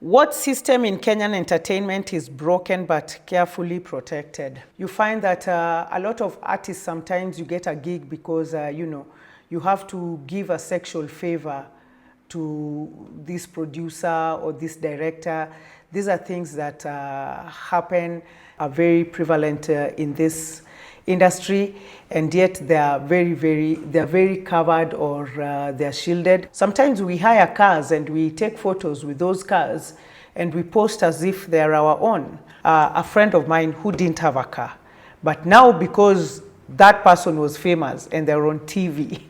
What system in Kenyan entertainment is broken but carefully protected? You find that a lot of artists, sometimes you get a gig because, you have to give a sexual favor to this producer or this director. These are things that happen, are very prevalent in this industry, and yet they are very covered, or they're shielded. Sometimes we hire cars and we take photos with those cars and we post as if they're our own. A friend of mine who didn't have a car, but now because that person was famous and they're on TV,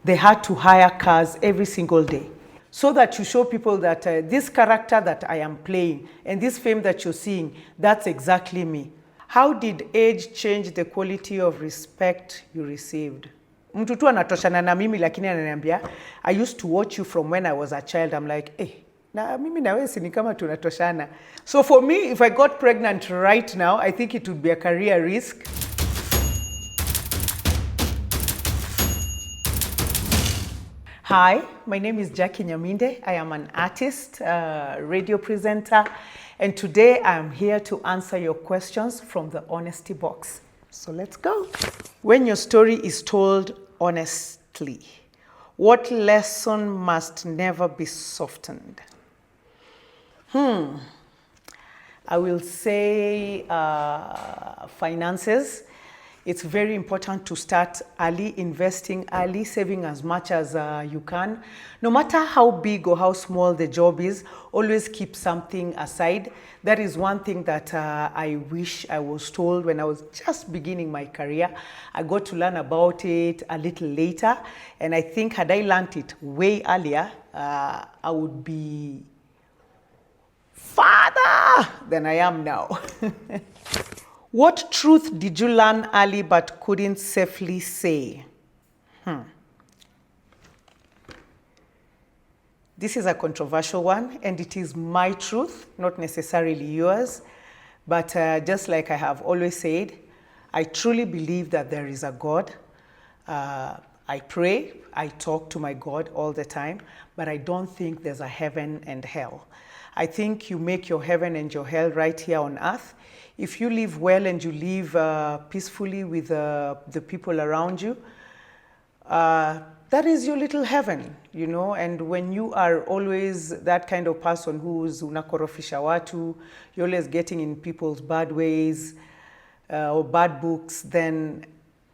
they had to hire cars every single day, so that you show people that this character that I am playing and this fame that you're seeing, that's exactly me. How did age change the quality of respect you received? Mtu tu anatoshana na mimi lakini ananiambia, I used to watch you from when I was a child. I'm like, na mimi na wewe si ni kama tunatoshana. So for me, if I got pregnant right now, I think it would be a career risk. Hi, my name is Jacquey Nyaminde. I am an artist, radio presenter, and today I'm here to answer your questions from the honesty box. So let's go. When your story is told honestly, what lesson must never be softened? I will say finances. It's very important to start early, investing early, saving as much as you can. No matter how big or how small the job is, always keep something aside. That is one thing that I wish I was told when I was just beginning my career. I got to learn about it a little later, and I think had I learned it way earlier, I would be farther than I am now. What truth did you learn early but couldn't safely say? This is a controversial one, and it is my truth, not necessarily yours. But just like I have always said, I truly believe that there is a God. I pray, I talk to my God all the time, but I don't think there's a heaven and hell. I think you make your heaven and your hell right here on earth. If you live well and you live peacefully with the people around you, that is your little heaven, and when you are always that kind of person who's unakorofisha watu, you're always getting in people's bad ways or bad books, then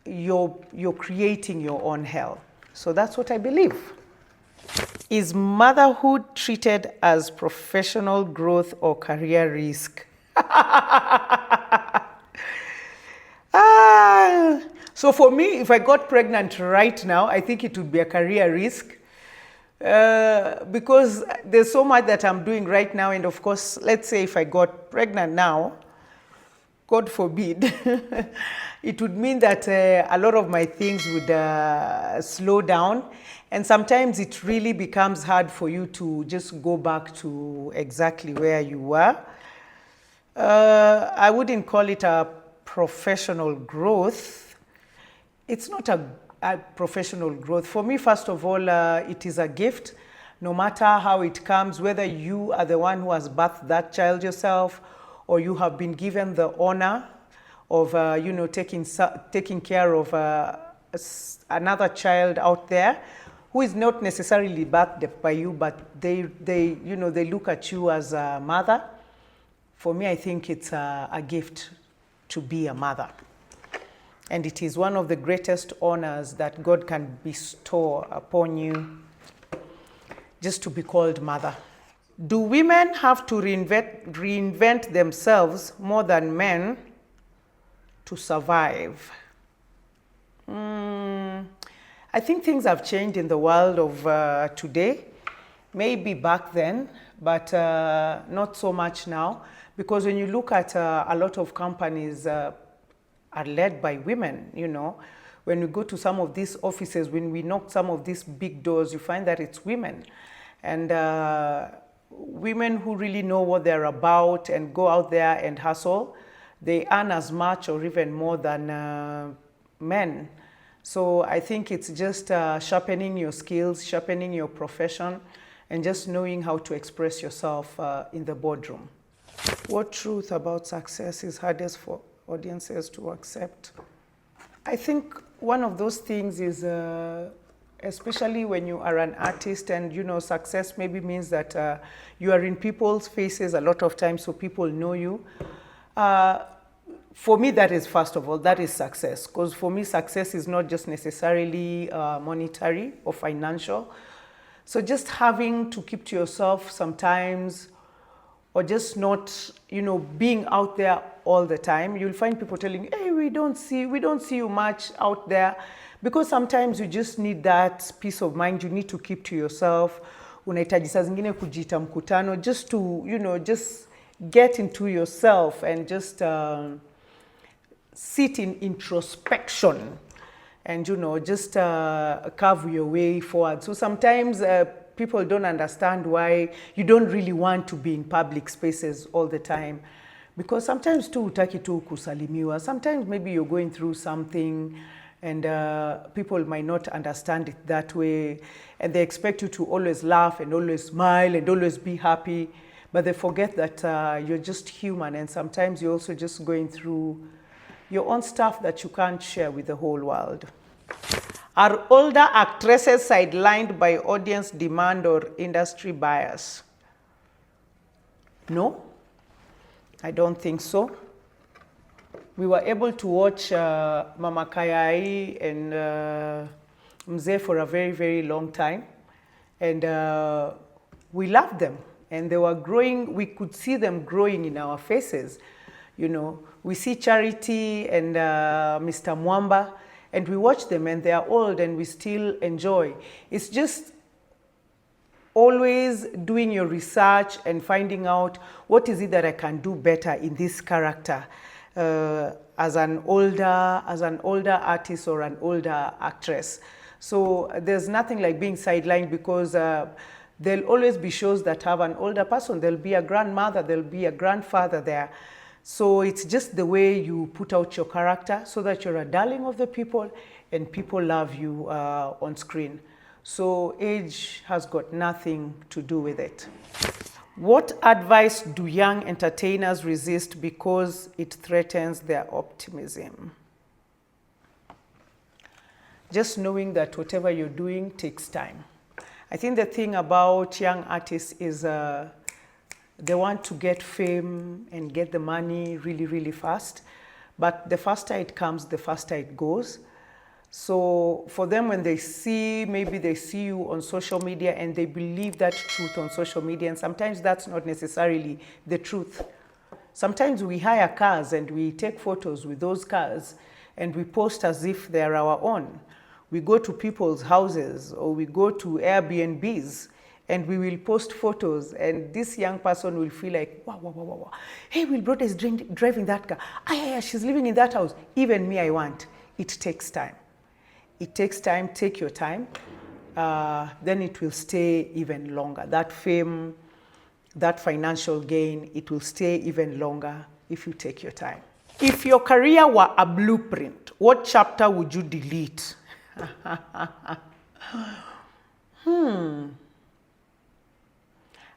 you're creating your own hell. So that's what I believe. Is motherhood treated as professional growth or career risk? So for me, if I got pregnant right now, I think it would be a career risk because there's so much that I'm doing right now. And of course, let's say if I got pregnant now, God forbid, it would mean that a lot of my things would slow down. And sometimes it really becomes hard for you to just go back to exactly where you were. I wouldn't call it a professional growth. It's not a professional growth. For me, first of all, it is a gift. No matter how it comes, whether you are the one who has birthed that child yourself, or you have been given the honor of, taking care of another child out there who is not necessarily birthed by you, but they look at you as a mother. For me, I think it's a gift to be a mother. And it is one of the greatest honors that God can bestow upon you, just to be called mother. Do women have to reinvent themselves more than men to survive? I think things have changed in the world of today. Maybe back then, but not so much now. Because when you look at a lot of companies are led by women, When we go to some of these offices, when we knock some of these big doors, you find that it's women. And women who really know what they're about and go out there and hustle, they earn as much or even more than men. So I think it's just sharpening your skills, sharpening your profession, and just knowing how to express yourself in the boardroom. What truth about success is hardest for audiences to accept? I think one of those things is, especially when you are an artist and, you know, success maybe means that you are in people's faces a lot of times, so people know you. For me, that is, first of all, that is success. Because for me, success is not just necessarily monetary or financial. So just having to keep to yourself sometimes, or just not, you know, being out there all the time. You'll find people telling you, hey, we don't see you much out there. Because sometimes you just need that peace of mind. You need to keep to yourself. Unahitaji saa zingine kujita mkutano, just to, you know, just get into yourself and just sit in introspection and, you know, just carve your way forward. So sometimes people don't understand why you don't really want to be in public spaces all the time. Because sometimes tu hutaki tu kusalimiwa. Sometimes maybe you're going through something and people might not understand it that way. And they expect you to always laugh and always smile and always be happy. But they forget that you're just human, and sometimes you're also just going through your own stuff that you can't share with the whole world. Are older actresses sidelined by audience demand or industry bias? No, I don't think so. We were able to watch Mama Kayai and Mzee for a very, very long time. And we loved them. And they were growing, we could see them growing in our faces. You know, we see Charity and Mr. Mwamba, and we watch them and they are old and we still enjoy. It's just always doing your research and finding out what is it that I can do better in this character as an older artist or an older actress. So there's nothing like being sidelined, because there'll always be shows that have an older person. There'll be a grandmother, there'll be a grandfather there. So it's just the way you put out your character so that you're a darling of the people and people love you on screen. So age has got nothing to do with it. What advice do young entertainers resist because it threatens their optimism? Just knowing that whatever you're doing takes time. I think the thing about young artists is they want to get fame and get the money really, really fast. But the faster it comes, the faster it goes. So for them, when they see, maybe they see you on social media and they believe that truth on social media, and sometimes that's not necessarily the truth. Sometimes we hire cars and we take photos with those cars and we post as if they're our own. We go to people's houses or we go to Airbnbs and we will post photos, and this young person will feel like, wow. Hey, Will Broda is driving that car. Yeah, she's living in that house. Even me, I want. It takes time. It takes time. Take your time. Then it will stay even longer. That fame, that financial gain, it will stay even longer if you take your time. If your career were a blueprint, what chapter would you delete?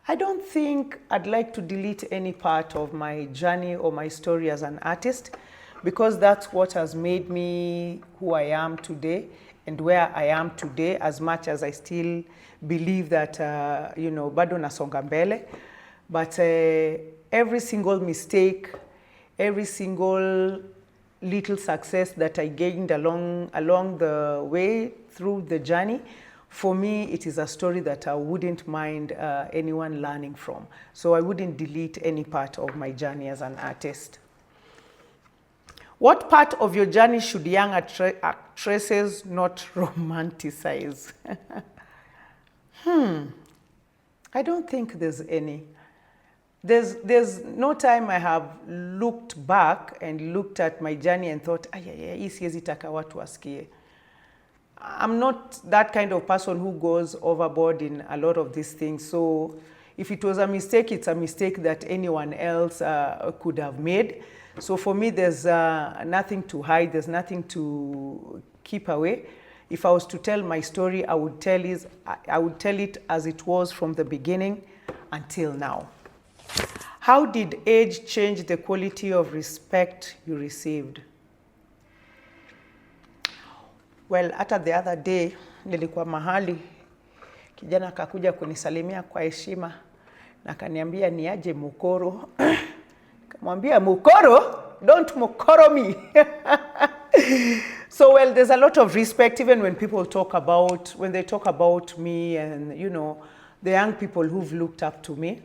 I don't think I'd like to delete any part of my journey or my story as an artist, because that's what has made me who I am today and where I am today, as much as I still believe that, you know, bado nasonga mbele. But every single mistake, every single little success that I gained along the way through the journey, for me, it is a story that I wouldn't mind anyone learning from. So I wouldn't delete any part of my journey as an artist. What part of your journey should young actresses not romanticize? I don't think there's any. There's no time I have looked back and looked at my journey and thought, hii siwezi taka watu wasikie. I'm not that kind of person who goes overboard in a lot of these things. So if it was a mistake, it's a mistake that anyone else could have made. So for me, there's nothing to hide. There's nothing to keep away. if I was to tell my story, I would tell it as it was from the beginning until now. How did age change the quality of respect you received? Well, hata the other day, nilikuwa mahali, kijana akakuja kunisalimia kwa heshima, na kaniambia ni aje mukoro. Kamwambia mukoro? Don't mukoro me. So, well, there's a lot of respect even when people talk about, when they talk about me and, you know, the young people who've looked up to me.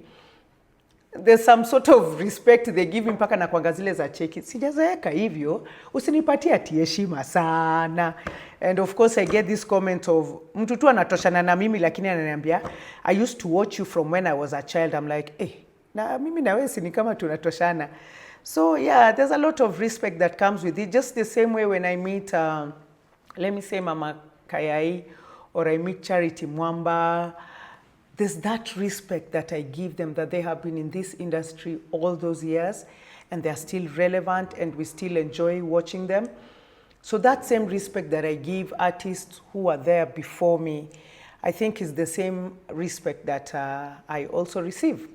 There's some sort of respect they give mpaka na kwanga zile za cheki. Sijazoeka hivyo, usinipatie ati heshima sana. And of course I get this comment of, mtu tu anatoshana na mimi lakini ananiambia, I used to watch you from when I was a child. I'm like, na mimi na wewe si ni kama tunatoshana. So yeah, there's a lot of respect that comes with it. Just the same way when I meet, let me say Mama Kayai, or I meet Charity Mwamba, there's that respect that I give them, that they have been in this industry all those years and they're still relevant and we still enjoy watching them. So that same respect that I give artists who are there before me, I think is the same respect that I also receive,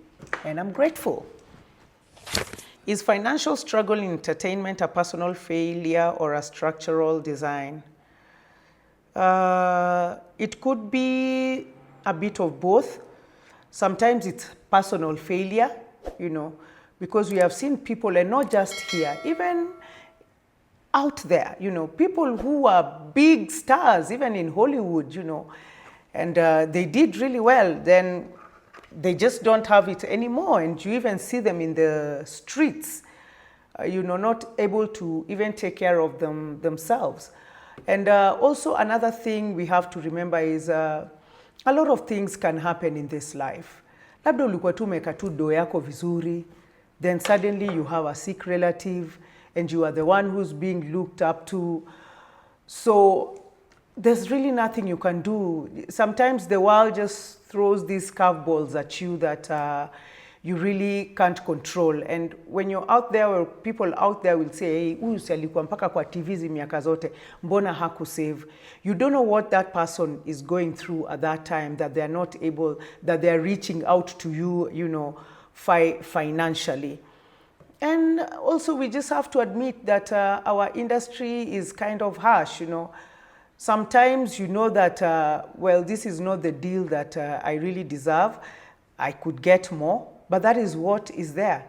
and I'm grateful. Is financial struggle in entertainment a personal failure or a structural design? It could be a bit of both. Sometimes it's personal failure, you know, because we have seen people, and not just here, even out there, you know, people who are big stars, even in Hollywood, you know, and they did really well, then they just don't have it anymore. And you even see them in the streets, you know, not able to even take care of themselves. And also another thing we have to remember is a lot of things can happen in this life. Labda ulikuwa tu umeka tu doo yako vizuri, then suddenly you have a sick relative and you are the one who's being looked up to. So there's really nothing you can do. Sometimes the world just throws these curveballs at you that you really can't control. And when you're out there, or people out there will say, hey, huyu si alikuwa mpaka kwa TV zi miaka zote, mbona hakusave? You don't know what that person is going through at that time, that they're not able, that they're reaching out to you, you know, financially. And also we just have to admit that our industry is kind of harsh, you know. Sometimes you know that, well, this is not the deal that I really deserve. I could get more, but that is what is there.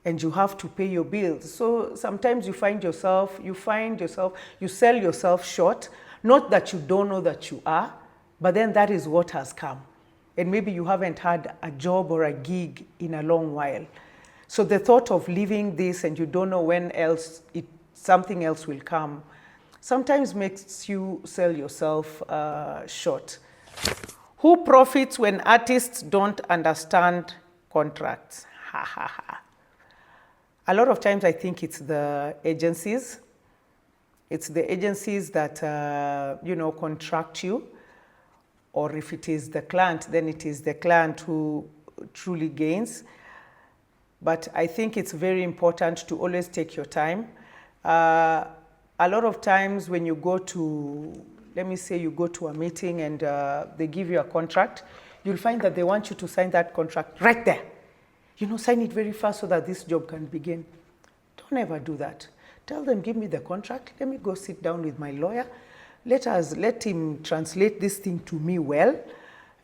And you have to pay your bills. So sometimes you sell yourself short. Not that you don't know that you are, but then that is what has come. And maybe you haven't had a job or a gig in a long while. So the thought of leaving this and you don't know when else something else will come, sometimes makes you sell yourself short. Who profits when artists don't understand contracts? Ha ha ha. A lot of times I think it's the agencies. It's the agencies that, you know, contract you. Or if it is the client, then it is the client who truly gains. But I think it's very important to always take your time. A lot of times when you go to, let me say you go to a meeting and they give you a contract, you'll find that they want you to sign that contract right there. You know, sign it very fast so that this job can begin. Don't ever do that. Tell them, give me the contract. Let me go sit down with my lawyer. Let him translate this thing to me well,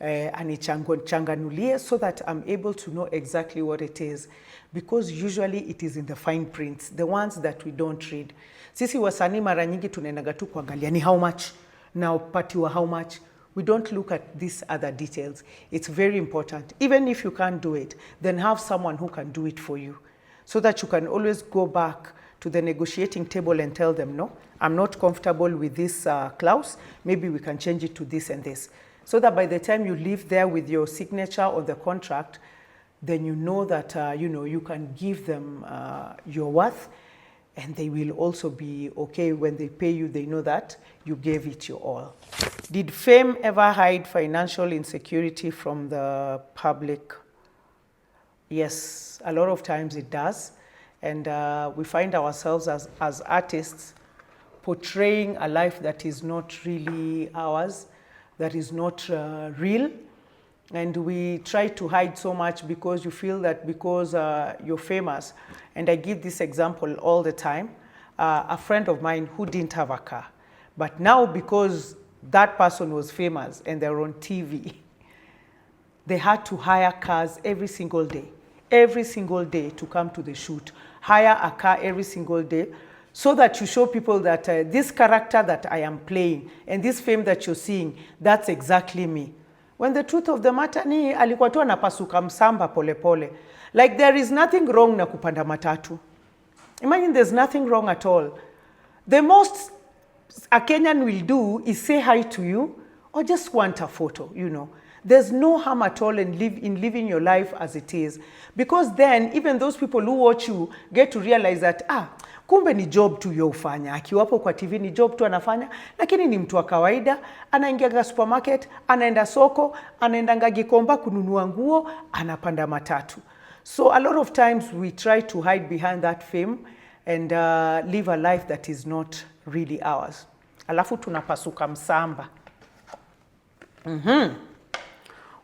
anichanganulie, so that I'm able to know exactly what it is. Because usually it is in the fine prints, the ones that we don't read. Sisi wasanii mara nyingi tunaendaga tu kuangalia ni how much, na upatiwa how much. We don't look at these other details. It's very important. Even if you can't do it, then have someone who can do it for you, so that you can always go back to the negotiating table and tell them, no, I'm not comfortable with this clause. Maybe we can change it to this and this. So that by the time you leave there with your signature on the contract, then you know that, you know, you can give them your worth, and they will also be okay when they pay you. They know that you gave it your all. Did fame ever hide financial insecurity from the public? Yes, a lot of times it does. And we find ourselves as artists portraying a life that is not really ours, that is not real. And we try to hide so much because you feel that because you're famous. And I give this example all the time. A friend of mine who didn't have a car, but now because that person was famous and they're on TV, they had to hire cars every single day to come to the shoot. Hire a car every single day so that you show people that this character that I am playing and this fame that you're seeing, that's exactly me. When the truth of the matter ni alikuwa tu anapasuka msamba pole pole. Like there is nothing wrong na kupanda matatu. Imagine there's nothing wrong at all. The most a Kenyan will do is say hi to you or just want a photo, you know. There's no harm at all in living your life as it is. Because then, even those people who watch you get to realize that, kumbe ni job tu yofanya. Akiwapo kwa TV ni job tu anafanya, lakini ni mtu wa kawaida, anaingia supermarket, anaenda soko, anaenda Gikomba kununua nguo, anapanda matatu. So a lot of times we try to hide behind that fame and live a life that is not really ours. Alafu tunapasuka msamba.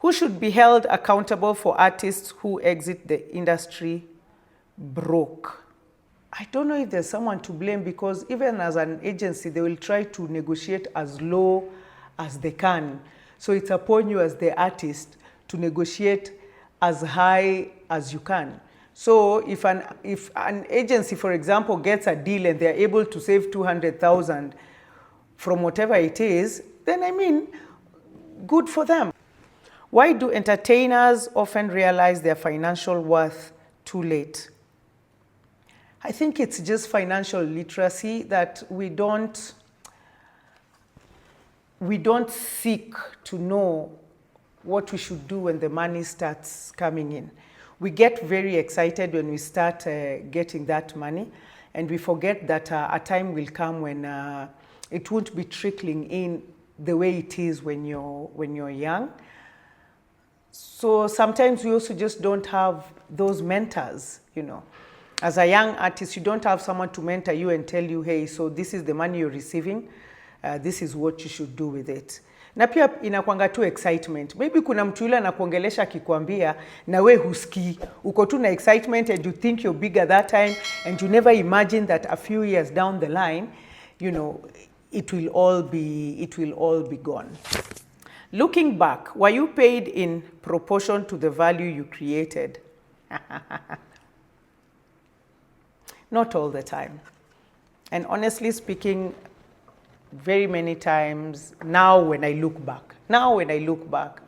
Who should be held accountable for artists who exit the industry broke? I don't know if there's someone to blame because even as an agency, they will try to negotiate as low as they can. So it's upon you as the artist to negotiate as high as you can. So if an agency, for example, gets a deal and they're able to save 200,000 from whatever it is, then I mean, good for them. Why do entertainers often realize their financial worth too late? I think it's just financial literacy that we don't seek to know what we should do when the money starts coming in. We get very excited when we start getting that money, and we forget that a time will come when it won't be trickling in the way it is when you're young. So sometimes we also just don't have those mentors, you know. As a young artist, you don't have someone to mentor you and tell you, hey, so this is the money you're receiving, this is what you should do with it. Na pia inakuanga tu excitement. Maybe kuna mtu yule anakuongelesha akikwambia na we husikii. Uko tu na excitement and you think you're bigger that time and you never imagine that a few years down the line, you know, it will all be gone. Looking back, were you paid in proportion to the value you created? Not all the time. And honestly speaking, very many times, now when I look back,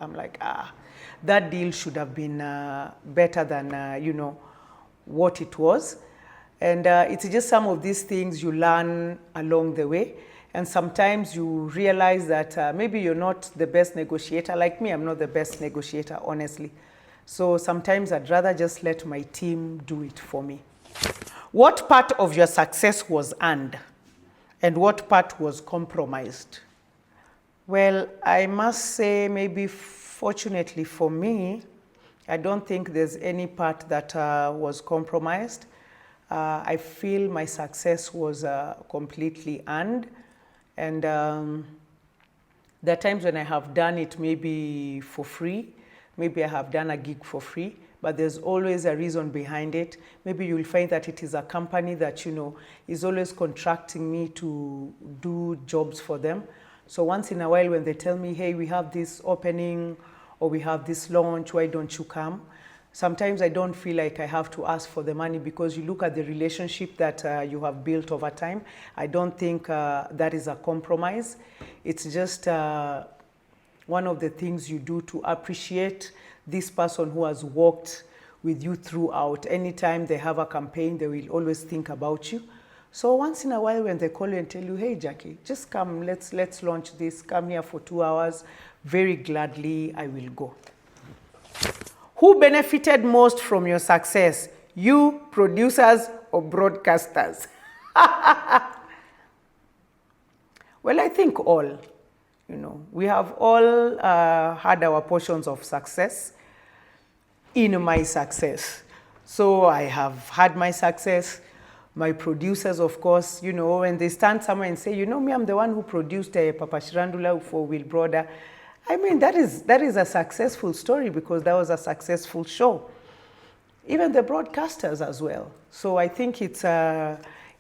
I'm like, that deal should have been better than, you know, what it was. And it's just some of these things you learn along the way. And sometimes you realize that maybe you're not the best negotiator. Like me, I'm not the best negotiator, honestly. So sometimes I'd rather just let my team do it for me. What part of your success was earned? And what part was compromised? Well, I must say maybe fortunately for me, I don't think there's any part that was compromised. I feel my success was completely earned. And there are times when I have done it maybe for free. Maybe I have done a gig for free, but there's always a reason behind it. Maybe you'll find that it is a company that, you know, is always contracting me to do jobs for them. So once in a while when they tell me, hey, we have this opening or we have this launch, why don't you come? Sometimes I don't feel like I have to ask for the money because you look at the relationship that you have built over time. I don't think that is a compromise. It's just one of the things you do to appreciate this person who has walked with you throughout. Anytime they have a campaign, they will always think about you. So once in a while when they call you and tell you, hey, Jacquey, just come, let's launch this, come here for 2 hours, very gladly I will go. Who benefited most from your success? You, producers, or broadcasters? Well, I think all. You know, we have all had our portions of success in my success. So I have had my success. My producers, of course, you know, when they stand somewhere and say, you know me, I'm the one who produced Papa Shirandula for Will Brother. I mean, that is a successful story because that was a successful show. Even the broadcasters as well. So I think it's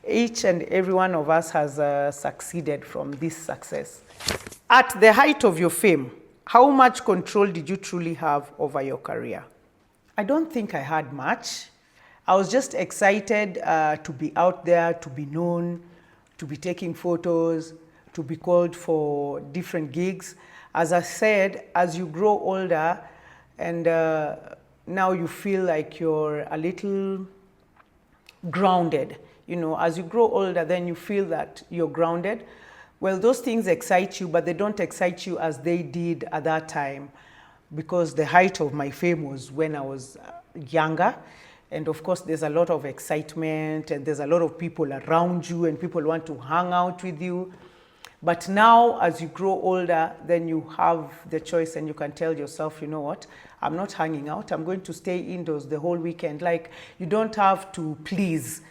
each and every one of us has succeeded from this success. At the height of your fame, how much control did you truly have over your career? I don't think I had much. I was just excited to be out there, to be known, to be taking photos, to be called for different gigs. As I said, as you grow older and now you feel like you're a little grounded. You know, as you grow older, then you feel that you're grounded. Well, those things excite you, but they don't excite you as they did at that time, because the height of my fame was when I was younger. And of course, there's a lot of excitement and there's a lot of people around you and people want to hang out with you. But now, as you grow older, then you have the choice and you can tell yourself, you know what, I'm not hanging out. I'm going to stay indoors the whole weekend. Like, you don't have to please.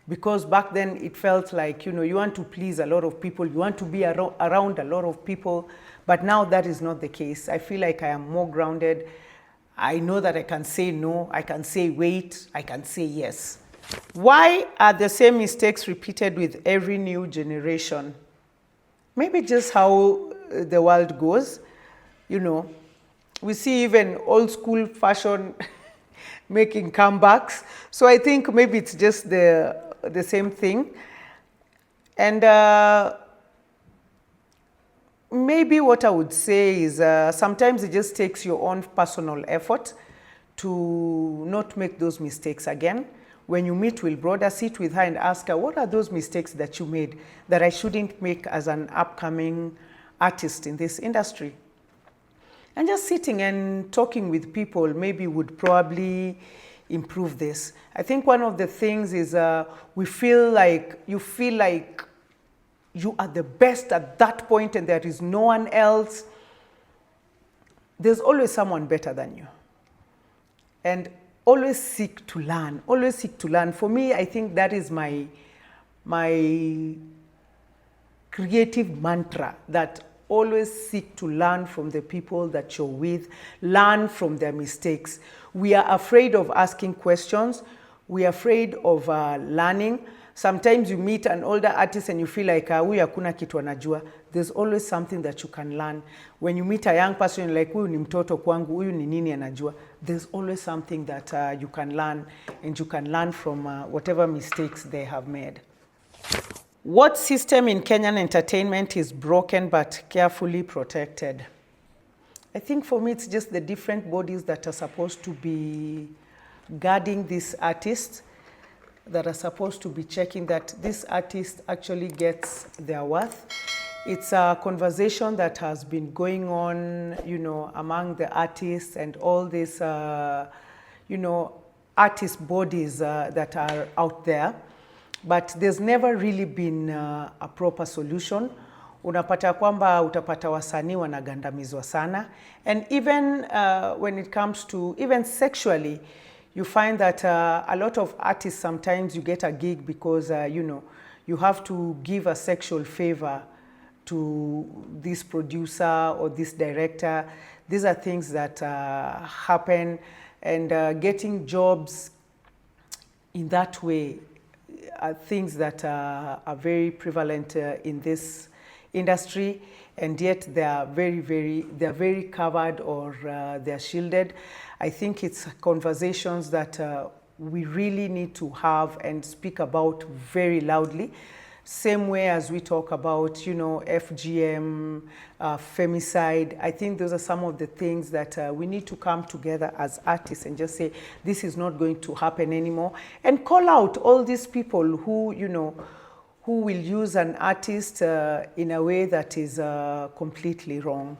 Because back then it felt like, you know, you want to please a lot of people. You want to be around a lot of people. But now that is not the case. I feel like I am more grounded. I know that I can say no, I can say wait, I can say yes. Why are the same mistakes repeated with every new generation? Maybe just how the world goes. You know, we see even old school fashion making comebacks. So I think maybe it's just the same thing. And maybe what I would say is sometimes it just takes your own personal effort to not make those mistakes again. When you meet Will Brother, sit with her and ask her, what are those mistakes that you made that I shouldn't make as an upcoming artist in this industry? And just sitting and talking with people maybe would probably improve this. I think one of the things is you feel like you are the best at that point and there is no one else. There's always someone better than you. And always seek to learn, always seek to learn. For me, I think that is my creative mantra, that always seek to learn from the people that you're with, learn from their mistakes. We are afraid of asking questions. We are afraid of learning. Sometimes you meet an older artist and you feel like, huyu hakuna kitu anajua. There's always something that you can learn. When you meet a young person, you're like, huyu ni mtoto kwangu, huyu ni nini anajua. There's always something that you can learn, and you can learn from whatever mistakes they have made. What system in Kenyan entertainment is broken but carefully protected? I think for me, it's just the different bodies that are supposed to be guarding these artists, that are supposed to be checking that this artist actually gets their worth. It's a conversation that has been going on, you know, among the artists and all these, you know, artist bodies that are out there. But there's never really been a proper solution. Unapata kwamba utapata wasanii wanagandamizwa sana. And even when it comes to, even sexually, you find that a lot of artists, sometimes you get a gig because, you know, you have to give a sexual favor to this producer or this director. These are things that happen, and getting jobs in that way are things that are very prevalent in this industry, and yet they are very covered, or they're shielded. I think it's conversations that we really need to have and speak about very loudly. Same way as we talk about, you know, FGM, femicide. I think those are some of the things that we need to come together as artists and just say, this is not going to happen anymore. And call out all these people who, you know, who will use an artist in a way that is completely wrong.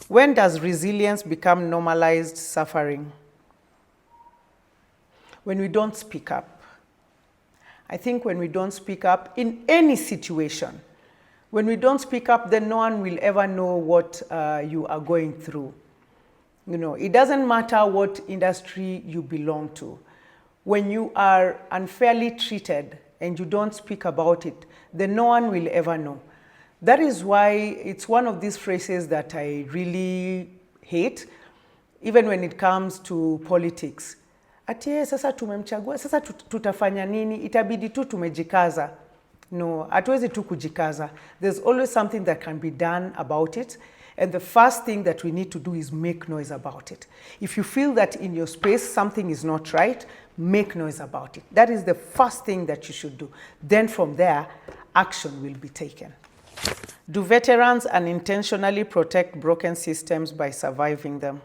When does resilience become normalized suffering? When we don't speak up. I think when we don't speak up in any situation, when we don't speak up, then no one will ever know what you are going through. You know, it doesn't matter what industry you belong to. When you are unfairly treated and you don't speak about it, then no one will ever know. That is why it's one of these phrases that I really hate, even when it comes to politics. Ati sasa tumemchagua, sasa tutafanya nini? Itabidi tu tumejikaza. No, hatuwezi tu kujikaza. There's always something that can be done about it. And the first thing that we need to do is make noise about it. If you feel that in your space something is not right, make noise about it. That is the first thing that you should do. Then from there, action will be taken. Do veterans unintentionally protect broken systems by surviving them?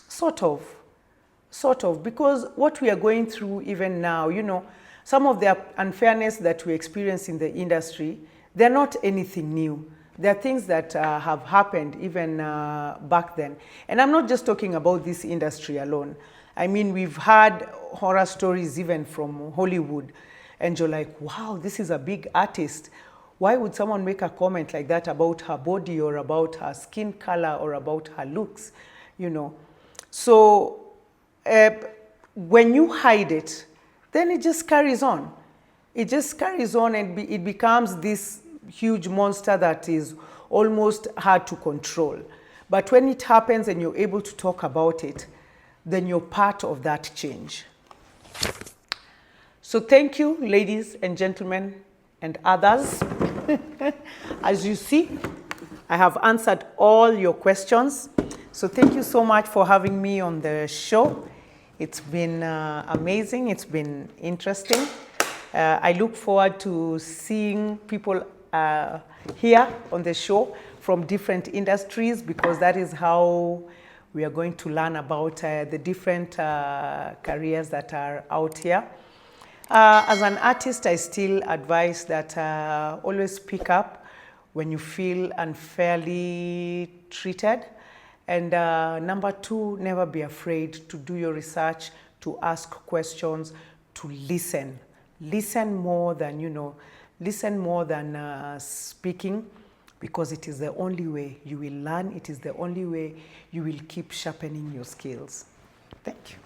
Sort of, because what we are going through even now, you know, some of the unfairness that we experience in the industry, they're not anything new. There are things that have happened even back then. And I'm not just talking about this industry alone. I mean, we've had horror stories even from Hollywood. And you're like, wow, this is a big artist. Why would someone make a comment like that about her body or about her skin color or about her looks, you know? So when you hide it, then it just carries on. It just carries on and it becomes this huge monster that is almost hard to control. But when it happens and you're able to talk about it, then you're part of that change. So thank you, ladies and gentlemen and others. As you see, I have answered all your questions. So thank you so much for having me on the show. It's been amazing. It's been interesting. I look forward to seeing people here on the show from different industries, because that is how we are going to learn about the different careers that are out here. As an artist, I still advise that always speak up when you feel unfairly treated. And number two, never be afraid to do your research, to ask questions, to listen. Listen more than, you know, listen more than speaking, because it is the only way you will learn. It is the only way you will keep sharpening your skills. Thank you.